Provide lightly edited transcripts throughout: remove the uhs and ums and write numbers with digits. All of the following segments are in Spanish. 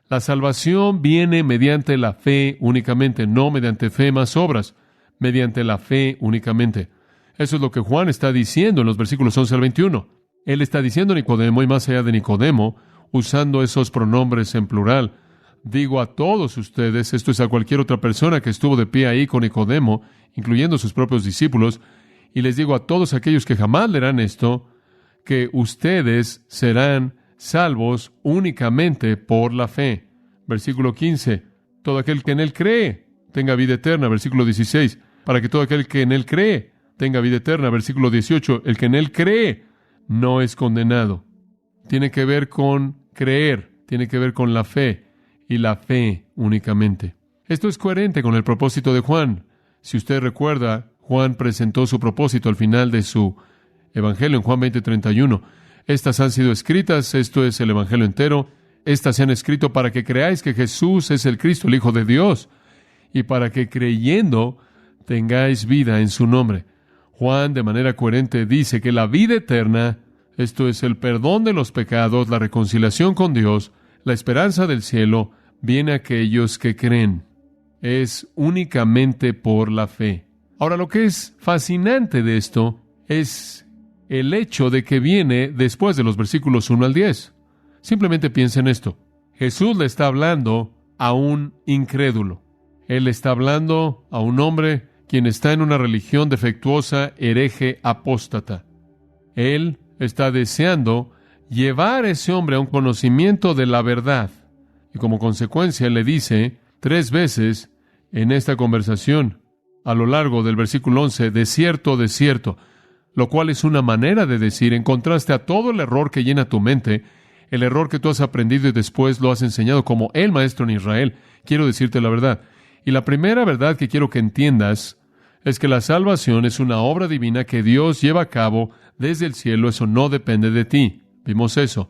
La salvación viene mediante la fe únicamente, no mediante fe más obras, mediante la fe únicamente. Eso es lo que Juan está diciendo en los versículos 11 al 21. Él está diciendo a Nicodemo, y más allá de Nicodemo, usando esos pronombres en plural, digo a todos ustedes, esto es a cualquier otra persona que estuvo de pie ahí con Nicodemo, incluyendo sus propios discípulos, y les digo a todos aquellos que jamás leerán esto, que ustedes serán salvos únicamente por la fe. Versículo 15, todo aquel que en Él cree tenga vida eterna. Versículo 16, para que todo aquel que en Él cree tenga vida eterna. Versículo 18, el que en Él cree no es condenado. Tiene que ver con creer, tiene que ver con la fe, y la fe únicamente. Esto es coherente con el propósito de Juan. Si usted recuerda, Juan presentó su propósito al final de su Evangelio en Juan 20:31. Estas han sido escritas, esto es el Evangelio entero, estas se han escrito para que creáis que Jesús es el Cristo, el Hijo de Dios, y para que creyendo tengáis vida en su nombre. Juan, de manera coherente, dice que la vida eterna, esto es el perdón de los pecados, la reconciliación con Dios, la esperanza del cielo, viene a aquellos que creen. Es únicamente por la fe. Ahora, lo que es fascinante de esto es el hecho de que viene después de los versículos 1 al 10. Simplemente piensa en esto. Jesús le está hablando a un incrédulo. Él está hablando a un hombre quien está en una religión defectuosa, hereje, apóstata. Él está deseando llevar a ese hombre a un conocimiento de la verdad. Y como consecuencia le dice 3 veces en esta conversación, a lo largo del versículo 11, de cierto, lo cual es una manera de decir, en contraste a todo el error que llena tu mente, el error que tú has aprendido y después lo has enseñado como el maestro en Israel, quiero decirte la verdad. Y la primera verdad que quiero que entiendas es que la salvación es una obra divina que Dios lleva a cabo desde el cielo. Eso no depende de ti. Vimos eso.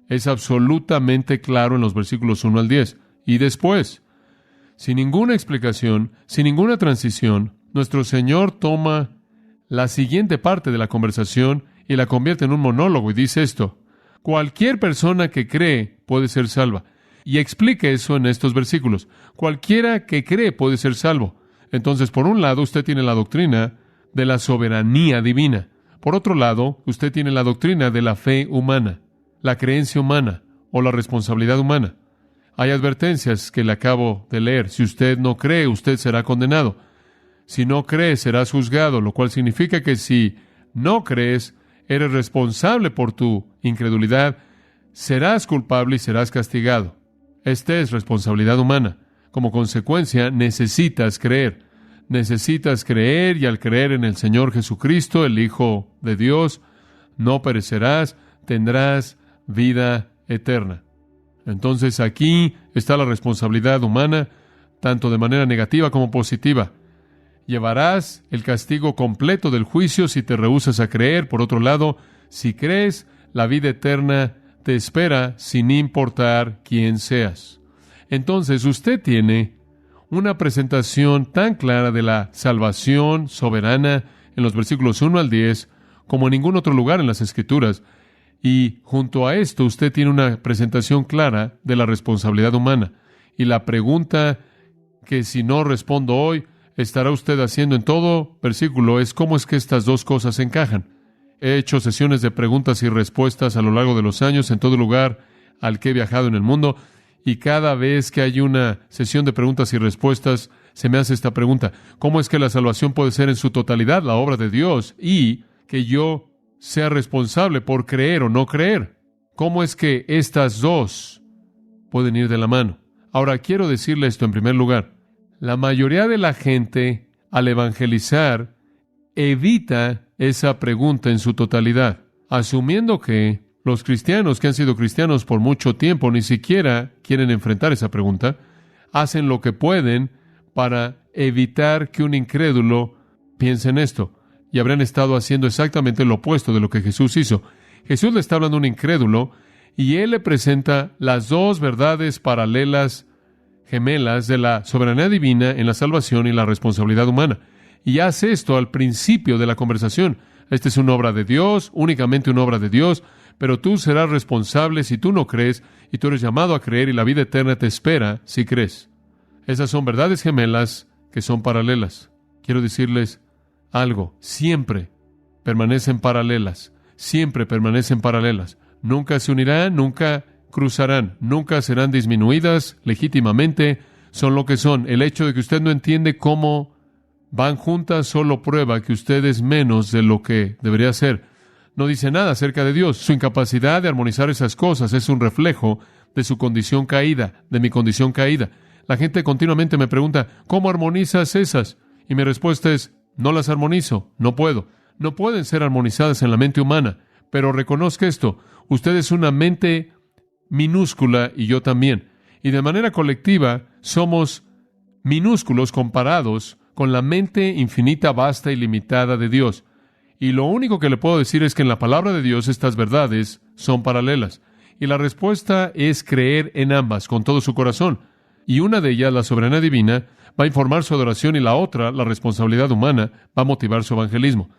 Es absolutamente claro en los versículos 1 al 10. Y después, sin ninguna explicación, sin ninguna transición, nuestro Señor toma la siguiente parte de la conversación y la convierte en un monólogo y dice esto: cualquier persona que cree puede ser salva. Y explica eso en estos versículos. Cualquiera que cree puede ser salvo. Entonces, por un lado, usted tiene la doctrina de la soberanía divina. Por otro lado, usted tiene la doctrina de la fe humana, la creencia humana o la responsabilidad humana. Hay advertencias que le acabo de leer. Si usted no cree, usted será condenado. Si no crees, serás juzgado, lo cual significa que si no crees, eres responsable por tu incredulidad, serás culpable y serás castigado. Esta es responsabilidad humana. Como consecuencia, necesitas creer. Necesitas creer, y al creer en el Señor Jesucristo, el Hijo de Dios, no perecerás, tendrás vida eterna. Entonces aquí está la responsabilidad humana, tanto de manera negativa como positiva. Llevarás el castigo completo del juicio si te rehusas a creer. Por otro lado, si crees, la vida eterna te espera sin importar quién seas. Entonces usted tiene una presentación tan clara de la salvación soberana en los versículos 1 al 10 como en ningún otro lugar en las Escrituras. Y junto a esto usted tiene una presentación clara de la responsabilidad humana. Y la pregunta que si no respondo hoy, estará usted haciendo en todo versículo es cómo es que estas dos cosas encajan. He hecho sesiones de preguntas y respuestas a lo largo de los años en todo lugar al que he viajado en el mundo, y cada vez que hay una sesión de preguntas y respuestas se me hace esta pregunta: ¿cómo es que la salvación puede ser en su totalidad la obra de Dios y que yo sea responsable por creer o no creer? ¿Cómo es que estas dos pueden ir de la mano? Ahora, quiero decirle esto en primer lugar. La mayoría de la gente, al evangelizar, evita esa pregunta en su totalidad, asumiendo que los cristianos que han sido cristianos por mucho tiempo ni siquiera quieren enfrentar esa pregunta. Hacen lo que pueden para evitar que un incrédulo piense en esto, y habrán estado haciendo exactamente lo opuesto de lo que Jesús hizo. Jesús le está hablando a un incrédulo, y Él le presenta las dos verdades paralelas, gemelas, de la soberanía divina en la salvación y la responsabilidad humana. Y hace esto al principio de la conversación. Esta es una obra de Dios, únicamente una obra de Dios, pero tú serás responsable si tú no crees, y tú eres llamado a creer, y la vida eterna te espera si crees. Esas son verdades gemelas que son paralelas. Quiero decirles algo. Siempre permanecen paralelas. Siempre permanecen paralelas. Nunca se unirán, nunca cruzarán, nunca serán disminuidas legítimamente. Son lo que son. El hecho de que usted no entiende cómo van juntas solo prueba que usted es menos de lo que debería ser. No dice nada acerca de Dios. Su incapacidad de armonizar esas cosas es un reflejo de su condición caída, de mi condición caída. La gente continuamente me pregunta, ¿cómo armonizas esas? Y mi respuesta es, no las armonizo, no puedo. No pueden ser armonizadas en la mente humana, pero reconozca esto, usted es una mente minúscula y yo también. Y de manera colectiva somos minúsculos comparados con la mente infinita, vasta y limitada de Dios. Y lo único que le puedo decir es que en la palabra de Dios estas verdades son paralelas. Y la respuesta es creer en ambas con todo su corazón. Y una de ellas, la soberanía divina, va a informar su adoración y la otra, la responsabilidad humana, va a motivar su evangelismo.